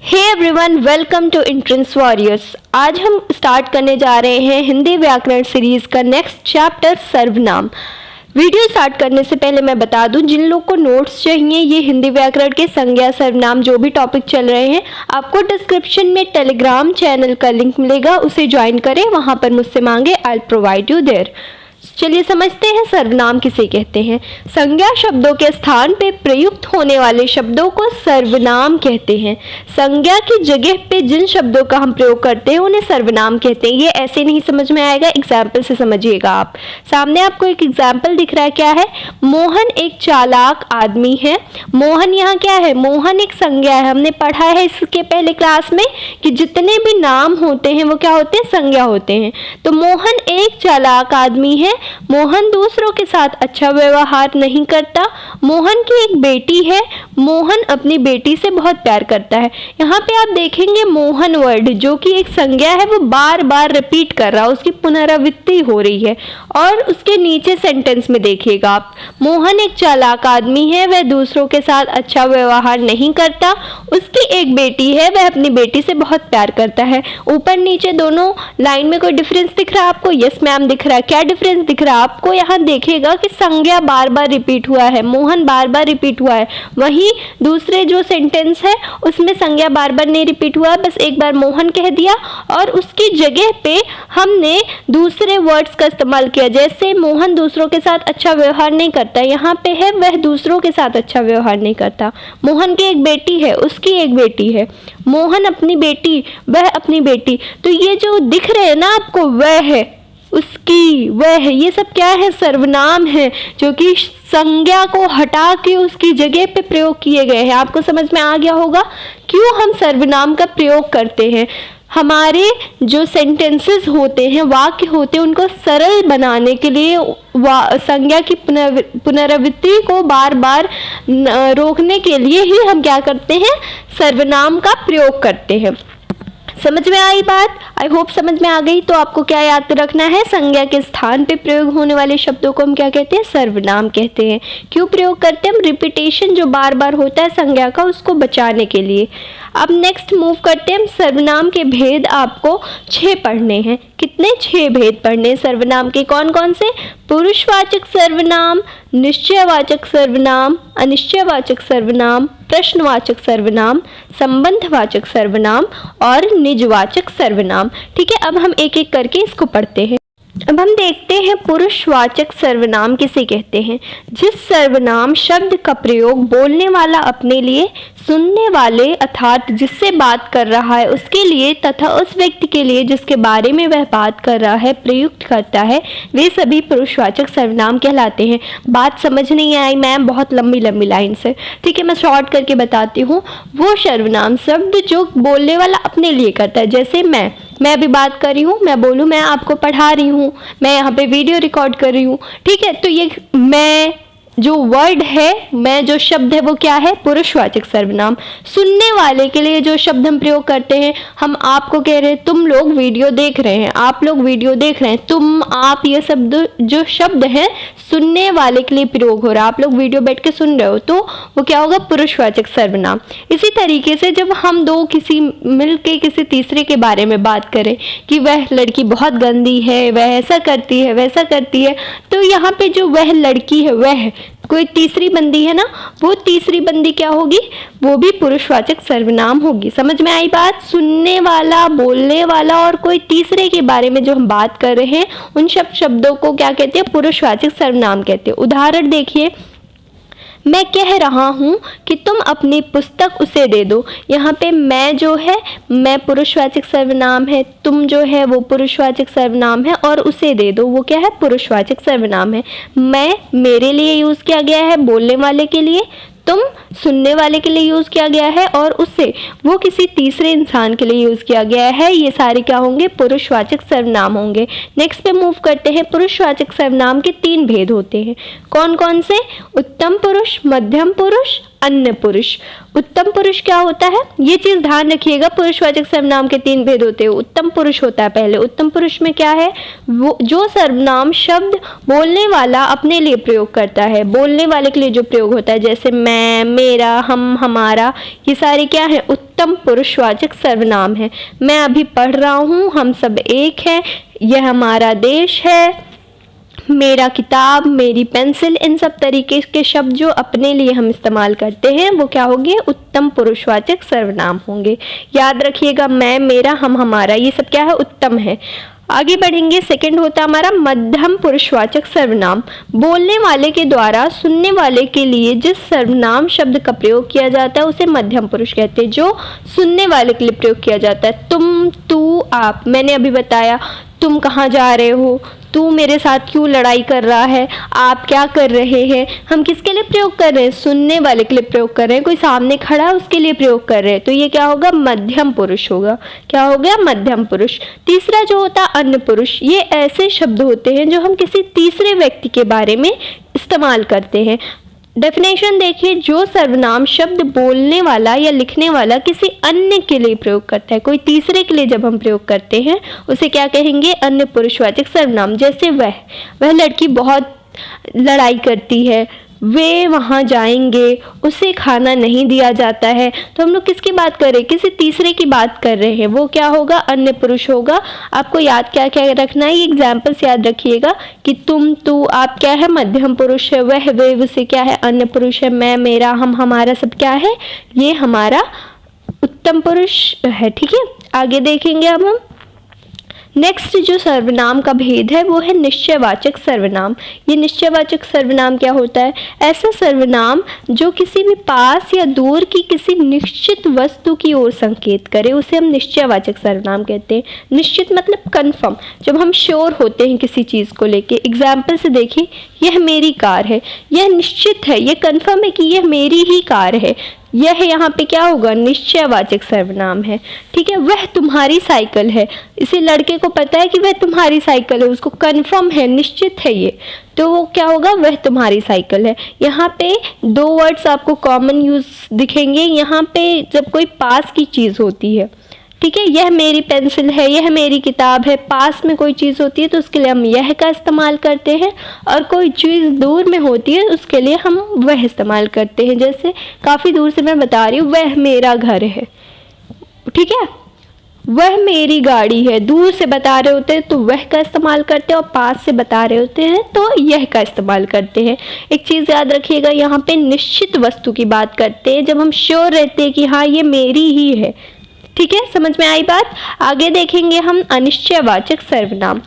Hey everyone, welcome to entrance warriors. आज हम start करने जा रहे हैं हिंदी व्याकरण सीरीज का नेक्स्ट चैप्टर सर्वनाम। वीडियो स्टार्ट करने से पहले मैं बता दूं, जिन लोग को नोट्स चाहिए ये हिंदी व्याकरण के संज्ञा सर्वनाम जो भी टॉपिक चल रहे हैं, आपको डिस्क्रिप्शन में टेलीग्राम चैनल का लिंक मिलेगा, उसे ज्वाइन करें, वहां पर मुझसे मांगे, I will provide you there. चलिए समझते हैं सर्वनाम किसे कहते हैं। संज्ञा शब्दों के स्थान पे प्रयुक्त होने वाले शब्दों को सर्वनाम कहते हैं। संज्ञा की जगह पे जिन शब्दों का हम प्रयोग करते हैं उन्हें सर्वनाम कहते हैं। ये ऐसे नहीं समझ में आएगा, एग्जाम्पल से समझिएगा आप। सामने आपको एक एग्जाम्पल दिख रहा है, क्या है? मोहन एक चालाक आदमी है। मोहन यहाँ क्या है? मोहन एक संज्ञा है। हमने पढ़ा है इसके पहले क्लास में कि जितने भी नाम होते हैं वो क्या होते हैं? संज्ञा होते हैं। तो मोहन एक चालाक आदमी है। मोहन दूसरों के साथ अच्छा व्यवहार नहीं करता। मोहन की एक बेटी है। मोहन अपनी बेटी से बहुत प्यार करता है। यहाँ पे आप देखेंगे मोहन वर्ड जो कि एक संज्ञा है वो बार बार रिपीट कर रहा है, उसकी पुनरावृत्ति हो रही है। और उसके नीचे सेंटेंस में देखिएगा आप, मोहन एक चालाक आदमी है, वह दूसरों के साथ अच्छा व्यवहार नहीं करता। उसकी एक बेटी है, वह अपनी बेटी से बहुत प्यार करता है। ऊपर नीचे दोनों लाइन में कोई डिफरेंस दिख रहा है आपको? यस मैम दिख रहा है। क्या डिफरेंस दिख रहा है आपको? यहाँ देखिएगा कि संज्ञा बार बार रिपीट हुआ है, मोहन बार बार रिपीट हुआ है। वहीं दूसरे जो सेंटेंस है उसमें संज्ञा बार बार नहीं रिपीट हुआ, बस एक बार मोहन कह दिया और उसकी जगह पे हमने दूसरे वर्ड्स का इस्तेमाल किया। जैसे मोहन दूसरों के साथ अच्छा व्यवहार नहीं करता, यहाँ पे है वह दूसरों के साथ अच्छा व्यवहार नहीं करता। मोहन की एक बेटी है, उसकी एक बेटी है। मोहन अपनी बेटी, वह अपनी बेटी। तो ये जो दिख रहे हैं ना आपको, वह है, उसकी, वह है, ये सब क्या है? सर्वनाम है जो कि संज्ञा को हटा के उसकी जगह पे प्रयोग किए गए हैं। आपको समझ में आ गया होगा क्यों हम सर्वनाम का प्रयोग करते हैं। हमारे जो सेंटेंसेस होते हैं, वाक्य होते हैं, उनको सरल बनाने के लिए, संज्ञा की पुनरावृत्ति को बार बार रोकने के लिए ही हम क्या करते हैं? सर्वनाम का प्रयोग करते हैं। समझ में आई बात? आई होप समझ में आ गई। तो आपको क्या याद रखना है? संज्ञा के स्थान पे प्रयोग होने वाले शब्दों को हम क्या कहते हैं? सर्वनाम कहते हैं। क्यों प्रयोग करते हैं हम? रिपीटेशन जो बार बार होता है संज्ञा का, उसको बचाने के लिए। अब नेक्स्ट मूव करते हैं। सर्वनाम के भेद आपको 6 पढ़ने हैं। कितने? 6 भेद पढ़ने हैं सर्वनाम के। कौन कौन से? पुरुषवाचक सर्वनाम, निश्चयवाचक सर्वनाम, अनिश्चयवाचक सर्वनाम, प्रश्नवाचक सर्वनाम, संबंधवाचक सर्वनाम और निजवाचक सर्वनाम। ठीक है, अब हम एक एक करके इसको पढ़ते हैं। अब हम देखते हैं पुरुषवाचक सर्वनाम किसे कहते हैं। जिस सर्वनाम शब्द का प्रयोग बोलने वाला अपने लिए, सुनने वाले अर्थात जिससे बात कर रहा है उसके लिए तथा उस व्यक्ति के लिए जिसके बारे में वह बात कर रहा है प्रयुक्त करता है, वे सभी पुरुषवाचक सर्वनाम कहलाते हैं। बात समझ नहीं आई मैम? बहुत लंबी लंबी लाइन से। ठीक है, मैं शॉर्ट करके बताती हूँ। वो सर्वनाम शब्द जो बोलने वाला अपने लिए करता है, जैसे मैं अभी बात कर रही हूँ, मैं बोलूँ मैं आपको पढ़ा रही हूँ, मैं यहाँ पे वीडियो रिकॉर्ड कर रही हूँ। ठीक है, तो ये मैं जो वर्ड है, मैं जो शब्द है वो क्या है? पुरुषवाचक सर्वनाम। सुनने वाले के लिए जो शब्द हम प्रयोग करते हैं, हम आपको कह रहे हैं तुम लोग वीडियो देख रहे हैं, आप लोग वीडियो देख रहे हैं, तुम, आप, ये शब्द जो शब्द है सुनने वाले के लिए प्रयोग हो रहा है। आप लोग वीडियो बैठ के सुन रहे हो तो वो क्या होगा? पुरुषवाचक सर्वनाम। इसी तरीके से जब हम दो किसी मिल के किसी तीसरे के बारे में बात करें कि वह लड़की बहुत गंदी है, वह ऐसा करती है, वैसा करती है, तो यहाँ पे जो वह लड़की है, वह कोई तीसरी बंदी है ना, वो तीसरी बंदी क्या होगी? वो भी पुरुषवाचक सर्वनाम होगी। समझ में आई बात? सुनने वाला, बोलने वाला और कोई तीसरे के बारे में जो हम बात कर रहे हैं, उन सब शब्दों को क्या कहते हैं? पुरुषवाचक सर्वनाम कहते हैं। उदाहरण देखिए, मैं कह रहा हूँ कि तुम अपनी पुस्तक उसे दे दो। यहाँ पे मैं जो है, मैं पुरुषवाचक सर्वनाम है, तुम जो है वो पुरुषवाचक सर्वनाम है और उसे दे दो वो क्या है? पुरुषवाचक सर्वनाम है। मैं मेरे लिए यूज़ किया गया है, बोलने वाले के लिए, तुम सुनने वाले के लिए यूज़ किया गया है और उससे वो किसी तीसरे इंसान के लिए यूज़ किया गया है। ये सारे क्या होंगे? पुरुषवाचक सर्वनाम होंगे। नेक्स्ट पे मूव करते हैं। पुरुषवाचक सर्वनाम के 3 भेद होते हैं। कौन कौन से? उत्तम पुरुष, मध्यम पुरुष, अन्य पुरुष। उत्तम पुरुष क्या होता है? ये चीज ध्यान रखिएगा। पुरुषवाचक सर्वनाम के 3 भेद होते हैं। उत्तम पुरुष होता है पहले। उत्तम पुरुष में क्या है? वो जो सर्वनाम शब्द बोलने वाला अपने लिए प्रयोग करता है, बोलने वाले के लिए जो प्रयोग होता है, जैसे मैं, मेरा, हम, हमारा, ये सारे क्या है? उत्तम उत्तम पुरुषवाचक सर्वनाम है। मैं अभी पढ़ रहा हूँ, हम सब एक हैं, यह हमारा देश है, मेरा किताब, मेरी पेंसिल, इन सब तरीके के शब्द जो अपने लिए हम इस्तेमाल करते हैं वो क्या होंगे? उत्तम पुरुषवाचक सर्वनाम होंगे। याद रखिएगा, मैं, मेरा, हम, हमारा, ये सब क्या है? उत्तम है। आगे बढ़ेंगे। सेकंड होता है हमारा मध्यम पुरुषवाचक सर्वनाम। बोलने वाले के द्वारा सुनने वाले के लिए जिस सर्वनाम शब्द का प्रयोग किया जाता है उसे मध्यम पुरुष कहते हैं, जो सुनने वाले के लिए प्रयोग किया जाता है। तुम, तू, आप। मैंने अभी बताया, तुम कहाँ जा रहे हो, तू मेरे साथ क्यों लड़ाई कर रहा है, आप क्या कर रहे हैं। हम किसके लिए प्रयोग कर रहे हैं? सुनने वाले के लिए प्रयोग कर रहे हैं। कोई सामने खड़ा है उसके लिए प्रयोग कर रहे हैं, तो ये क्या होगा? मध्यम पुरुष होगा। क्या हो गया? मध्यम पुरुष। तीसरा जो होता है अन्य पुरुष, ये ऐसे शब्द होते हैं जो हम किसी तीसरे व्यक्ति के बारे में इस्तेमाल करते हैं। डेफिनेशन देखिए, जो सर्वनाम शब्द बोलने वाला या लिखने वाला किसी अन्य के लिए प्रयोग करता है, कोई तीसरे के लिए जब हम प्रयोग करते हैं उसे क्या कहेंगे? अन्य पुरुषवाचक सर्वनाम। जैसे वह लड़की बहुत लड़ाई करती है, वे वहाँ जाएंगे, उसे खाना नहीं दिया जाता है। तो हम लोग किसकी बात कर रहे हैं? किसी तीसरे की बात कर रहे हैं, वो क्या होगा? अन्य पुरुष होगा। आपको याद क्या क्या रखना है? ये एग्जाम्पल्स याद रखिएगा कि तुम, तू, आप क्या है? मध्यम पुरुष है। वह, वे, उसे क्या है? अन्य पुरुष है। मैं, मेरा, हम, हमारा सब क्या है? ये हमारा उत्तम पुरुष है। ठीक है, आगे देखेंगे अब हम। नेक्स्ट जो सर्वनाम का भेद है वो है निश्चयवाचक सर्वनाम। ये निश्चयवाचक सर्वनाम क्या होता है? ऐसा सर्वनाम जो किसी भी पास या दूर की किसी निश्चित वस्तु की ओर संकेत करे, उसे हम निश्चयवाचक सर्वनाम कहते हैं। निश्चित मतलब कंफर्म, जब हम श्योर होते हैं किसी चीज़ को लेके। एग्जाम्पल से देखिए, यह मेरी कार है, यह निश्चित है, यह कंफर्म है कि यह मेरी ही कार है। यह यहाँ पे क्या होगा? निश्चयवाचक सर्वनाम है। ठीक है, वह तुम्हारी साइकिल है, इसे लड़के को पता है कि वह तुम्हारी साइकिल है, उसको कंफर्म है, निश्चित है ये, तो वो क्या होगा? वह तुम्हारी साइकिल है। यहाँ पे दो वर्ड्स आपको कॉमन यूज दिखेंगे। यहाँ पे जब कोई पास की चीज़ होती है, ठीक है, यह मेरी पेंसिल है, यह मेरी किताब है, पास में कोई चीज़ होती है तो उसके लिए हम यह का इस्तेमाल करते हैं, और कोई चीज़ दूर में होती है उसके लिए हम वह इस्तेमाल करते हैं। जैसे काफ़ी दूर से मैं बता रही हूँ, वह मेरा घर है, ठीक है, वह मेरी गाड़ी है। दूर से बता रहे होते हैं तो वह का इस्तेमाल करते हैं, और पास से बता रहे होते हैं तो यह का इस्तेमाल करते हैं। एक चीज़ याद रखिएगा, यहाँ पे निश्चित वस्तु की बात करते हैं जब हम श्योर रहते हैं कि हाँ ये मेरी ही है। ठीक है, समझ में आई बात? आगे देखेंगे हम अनिश्चयवाचक सर्वनाम।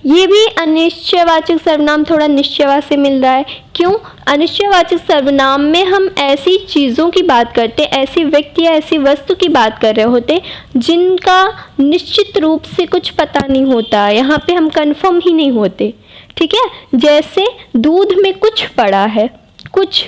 ये भी अनिश्चयवाचक सर्वनाम थोड़ा निश्चयवाच से मिल रहा है। क्यों? अनिश्चयवाचक सर्वनाम में हम ऐसी चीज़ों की बात करते, ऐसी व्यक्ति या ऐसी वस्तु की बात कर रहे होते जिनका निश्चित रूप से कुछ पता नहीं होता। यहाँ पे हम कंफर्म ही नहीं होते। ठीक है, जैसे दूध में कुछ पड़ा है, कुछ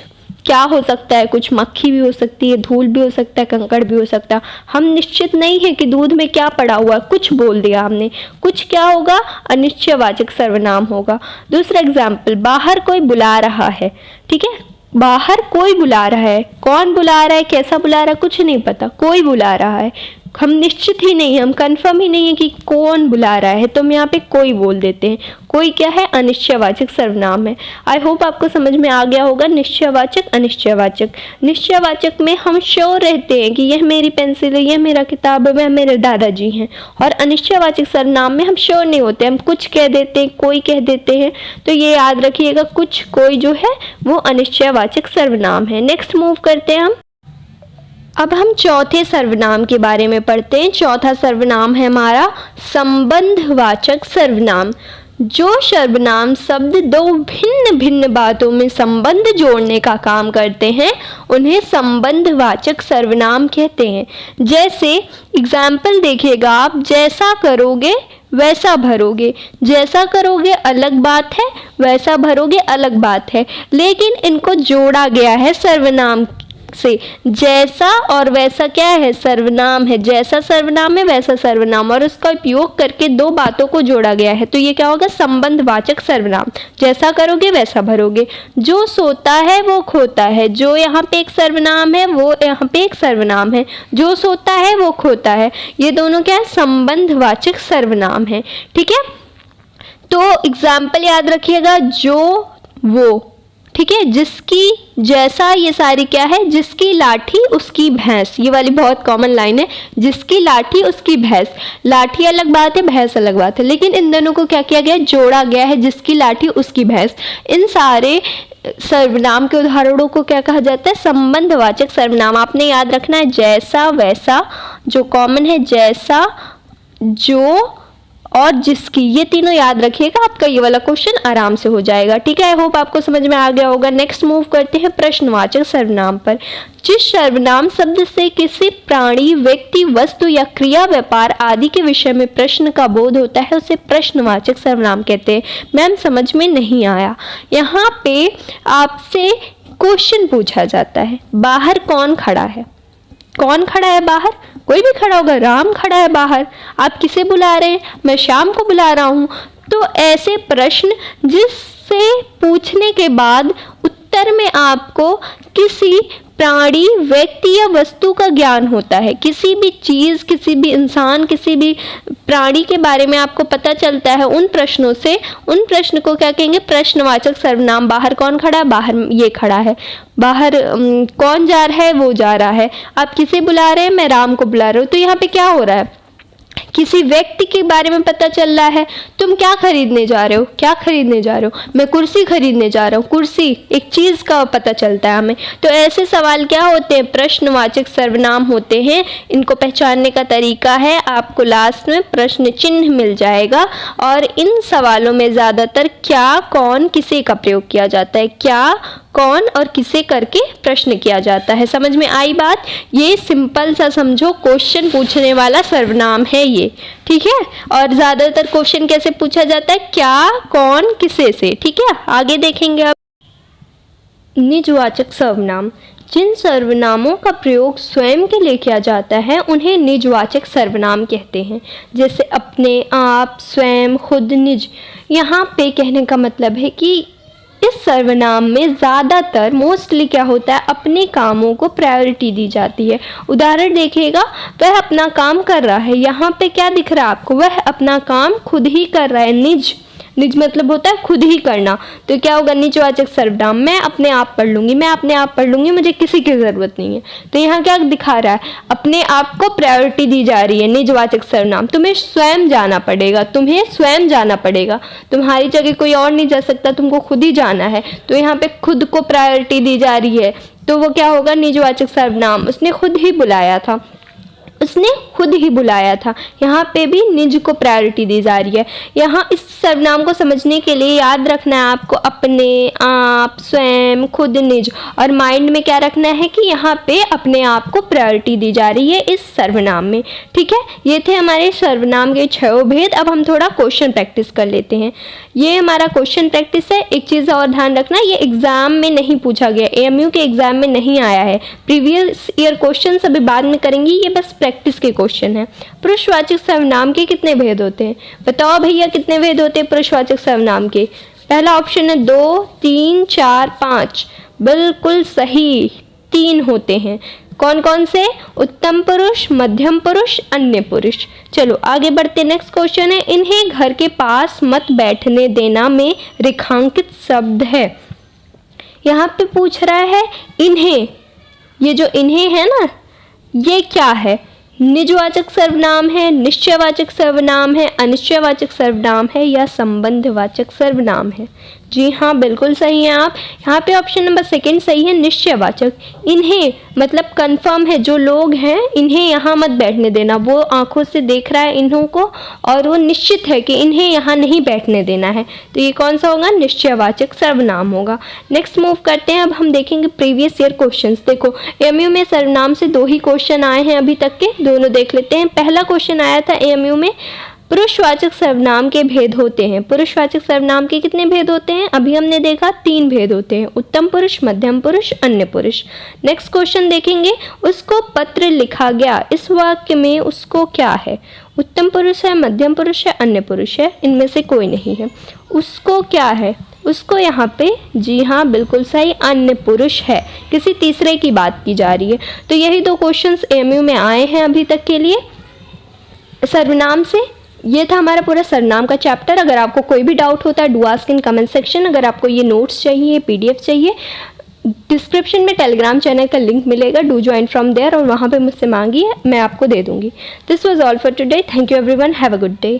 क्या हो सकता है? कुछ मक्खी भी हो सकती है, धूल भी हो सकता है, कंकड़ भी हो सकता है। हम निश्चित नहीं है कि दूध में क्या पड़ा हुआ है, कुछ बोल दिया हमने, कुछ क्या होगा? अनिश्चयवाचक सर्वनाम होगा। दूसरा एग्जाम्पल, बाहर कोई बुला रहा है। ठीक है, बाहर कोई बुला रहा है, कौन बुला रहा है, कैसा बुला रहा है, कुछ नहीं पता, कोई बुला रहा है। हम निश्चित ही नहीं है, हम कंफर्म ही नहीं है कि कौन बुला रहा है, तो हम यहाँ पे कोई बोल देते हैं। कोई क्या है? अनिश्चयवाचक सर्वनाम है। आई होप आपको समझ में आ गया होगा निश्चयवाचक, अनिश्चयवाचक। निश्चयवाचक में हम श्योर रहते हैं कि यह मेरी पेंसिल है, यह मेरा किताब है, वह मेरे दादाजी हैं। और अनिश्चयवाचक सर्वनाम में हम श्योर नहीं होते, हम कुछ कह देते हैं, कोई कह देते हैं। तो ये याद रखिएगा, कुछ, कोई जो है वो अनिश्चयवाचक सर्वनाम है। नेक्स्ट मूव करते हैं हम। अब हम चौथे सर्वनाम के बारे में पढ़ते हैं। चौथा सर्वनाम है हमारा संबंधवाचक सर्वनाम। जो सर्वनाम शब्द दो भिन्न भिन्न बातों में संबंध जोड़ने का काम करते हैं उन्हें संबंधवाचक सर्वनाम कहते हैं। जैसे एग्जाम्पल देखिएगा आप, जैसा करोगे वैसा भरोगे। जैसा करोगे अलग बात है, वैसा भरोगे अलग बात है, लेकिन इनको जोड़ा गया है सर्वनाम से। जैसा और वैसा क्या है? सर्वनाम है। जैसा सर्वनाम है, वैसा सर्वनाम, और उसका उपयोग करके दो बातों को जोड़ा गया है, तो ये क्या होगा? संबंधवाचक सर्वनाम। जैसा करोगे वैसा भरोगे। जो सोता है वो खोता है। जो यहाँ पे एक सर्वनाम है, वो यहाँ पे एक सर्वनाम है। जो सोता है वो खोता है। ये दोनों क्या है? संबंधवाचक सर्वनाम है। ठीक है, तो एग्जाम्पल याद रखिएगा, जो, वो। ठीक है। जिसकी जैसा, ये सारी क्या है, जिसकी लाठी उसकी भैंस, ये वाली बहुत कॉमन लाइन है, जिसकी लाठी उसकी भैंस। लाठी अलग बात है, भैंस अलग बात है, लेकिन इन दोनों को क्या किया गया, जोड़ा गया है, जिसकी लाठी उसकी भैंस। इन सारे सर्वनाम के उदाहरणों को क्या कहा जाता है, संबंधवाचक सर्वनाम। आपने याद रखना है जैसा वैसा, जो कॉमन है जैसा, जो और जिसकी, ये तीनों याद रखिएगा, आपका ये वाला क्वेश्चन आराम से हो जाएगा। ठीक है, आई होप आपको समझ में आ गया होगा। नेक्स्ट मूव करते हैं प्रश्नवाचक सर्वनाम पर। जिस सर्वनाम शब्द से किसी प्राणी, व्यक्ति, वस्तु या क्रिया, व्यापार आदि के विषय में प्रश्न का बोध होता है उसे प्रश्नवाचक सर्वनाम कहते हैं। मैम समझ में नहीं आया, यहाँ पे आपसे क्वेश्चन पूछा जाता है, बाहर कौन खड़ा है, कौन खड़ा है बाहर, कोई भी खड़ा होगा, राम खड़ा है बाहर, आप किसे बुला रहे हैं, मैं श्याम को बुला रहा हूँ। तो ऐसे प्रश्न जिससे पूछने के बाद उत्तर में आपको किसी प्राणी, व्यक्ति या वस्तु का ज्ञान होता है, किसी भी चीज़, किसी भी इंसान, किसी भी प्राणी के बारे में आपको पता चलता है उन प्रश्नों से, उन प्रश्न को क्या कहेंगे, प्रश्नवाचक सर्वनाम। बाहर कौन खड़ा है, बाहर ये खड़ा है, बाहर कौन जा रहा है, वो जा रहा है, आप किसे बुला रहे हैं, मैं राम को बुला रहा हूँ। तो यहाँ पे क्या हो रहा है, किसी व्यक्ति के बारे में पता चल रहा है, तुम क्या खरीदने जा रहे हो, क्या खरीदने जा रहे हो, मैं कुर्सी खरीदने जा रहा हूँ, कुर्सी, एक चीज़ का पता चलता है हमें। तो ऐसे सवाल क्या होते हैं, प्रश्नवाचक सर्वनाम होते हैं। इनको पहचानने का तरीका है, आपको लास्ट में प्रश्न चिन्ह मिल जाएगा और इन सवालों में ज़्यादातर क्या, कौन, किसे का प्रयोग किया जाता है, क्या, कौन और किसे करके प्रश्न किया जाता है। समझ में आई बात, ये सिंपल सा समझो, क्वेश्चन पूछने वाला सर्वनाम है ये, ठीक है। और ज़्यादातर क्वेश्चन कैसे पूछा जाता है, क्या, कौन, किसे से, ठीक है। आगे देखेंगे अब निजवाचक सर्वनाम। जिन सर्वनामों का प्रयोग स्वयं के लिए किया जाता है उन्हें निजवाचक सर्वनाम कहते हैं, जैसे अपने, आप, स्वयं, खुद, निज। यहाँ पे कहने का मतलब है कि इस सर्वनाम में ज़्यादातर मोस्टली क्या होता है, अपने कामों को प्रायोरिटी दी जाती है। उदाहरण देखिएगा, वह अपना काम कर रहा है, यहाँ पे क्या दिख रहा है आपको, वह अपना काम खुद ही कर रहा है। निज, निज मतलब होता है खुद ही करना, तो क्या होगा, निजवाचक सर्वनाम। मैं अपने आप पढ़ लूँगी, मैं अपने आप पढ़ लूँगी, मुझे किसी की ज़रूरत नहीं है। तो यहाँ क्या दिखा रहा है, अपने आप को प्रायोरिटी दी जा रही है, निजवाचक सर्वनाम। तुम्हें स्वयं जाना पड़ेगा, तुम्हें स्वयं जाना पड़ेगा, तुम्हारी जगह कोई और नहीं जा सकता, तुमको खुद ही जाना है। तो यहाँ पे खुद को प्रायोरिटी दी जा रही है, तो वो क्या होगा, निजवाचक सर्वनाम। उसने खुद ही बुलाया था, उसने खुद ही बुलाया था, यहाँ पे भी निज को प्रायोरिटी दी जा रही है। यहाँ इस सर्वनाम को समझने के लिए याद रखना है आपको अपने, आप, स्वयं, खुद, निज, और माइंड में क्या रखना है कि यहाँ पे अपने आप को प्रायोरिटी दी जा रही है इस सर्वनाम में, ठीक है। ये थे हमारे सर्वनाम के 6 भेद। अब हम थोड़ा क्वेश्चन प्रैक्टिस कर लेते हैं। ये हमारा क्वेश्चन प्रैक्टिस है। एक चीज़ और ध्यान रखना, ये एग्जाम में नहीं पूछा गया, AMU के एग्जाम में नहीं आया है। प्रीवियस ईयर क्वेश्चन अभी बाद में करेंगे, ये बस प्रैक्टिस के क्वेश्चन है। पुरुषवाचक सर्वनाम के कितने भेद होते हैं, बताओ भैया कितने भेद होते हैं पुरुषवाचक सर्वनाम के। पहला ऑप्शन है 2, 3, 4, 5। बिल्कुल सही, 3 होते हैं। कौन कौन से, उत्तम पुरुष, मध्यम पुरुष, अन्य पुरुष। चलो आगे बढ़ते, नेक्स्ट क्वेश्चन है, इन्हें घर के पास मत बैठने देना में रेखांकित शब्द है। यहाँ पे पूछ रहा है इन्हें, ये जो इन्हें है ना, ये क्या है, निजवाचक सर्वनाम है, निश्चयवाचक सर्वनाम है, अनिश्चयवाचक सर्वनाम है या संबंधवाचक सर्वनाम है। जी हाँ, बिल्कुल सही है आप। यहाँ पे ऑप्शन नंबर 2 सही है, निश्चयवाचक। इन्हें मतलब कंफर्म है, जो लोग हैं इन्हें यहाँ मत बैठने देना, वो आंखों से देख रहा है इन्हों को और वो निश्चित है कि इन्हें यहाँ नहीं बैठने देना है, तो ये कौन सा होगा, निश्चयवाचक सर्वनाम होगा। नेक्स्ट मूव करते हैं, अब हम देखेंगे प्रीवियस ईयर क्वेश्चन। देखो AMU में सर्वनाम से 2 ही क्वेश्चन आए हैं अभी तक के, दोनों देख लेते हैं। पहला क्वेश्चन आया था AMU में, पुरुषवाचक सर्वनाम के भेद होते हैं। पुरुषवाचक सर्वनाम के कितने भेद होते हैं, अभी हमने देखा 3 भेद होते हैं, उत्तम पुरुष, मध्यम पुरुष, अन्य पुरुष। नेक्स्ट क्वेश्चन देखेंगे, उसको पत्र लिखा गया, इस वाक्य में उसको क्या है, उत्तम पुरुष है, मध्यम पुरुष है, अन्य पुरुष है, इनमें से कोई नहीं है। उसको क्या है, उसको यहाँ पे, जी हाँ बिल्कुल सही, अन्य पुरुष है, किसी तीसरे की बात की जा रही है। तो यही 2 क्वेश्चंस AMU में आए हैं अभी तक के लिए सर्वनाम से। ये था हमारा पूरा सरनाम का चैप्टर। अगर आपको कोई भी डाउट होता है do ask in comment section. अगर आपको ये नोट्स चाहिए, PDF चाहिए, डिस्क्रिप्शन में टेलीग्राम चैनल का लिंक मिलेगा, डू ज्वाइन फ्रॉम देयर, और वहाँ पे मुझसे मांगिए, मैं आपको दे दूँगी। This was all for today. Thank you everyone, have a good day.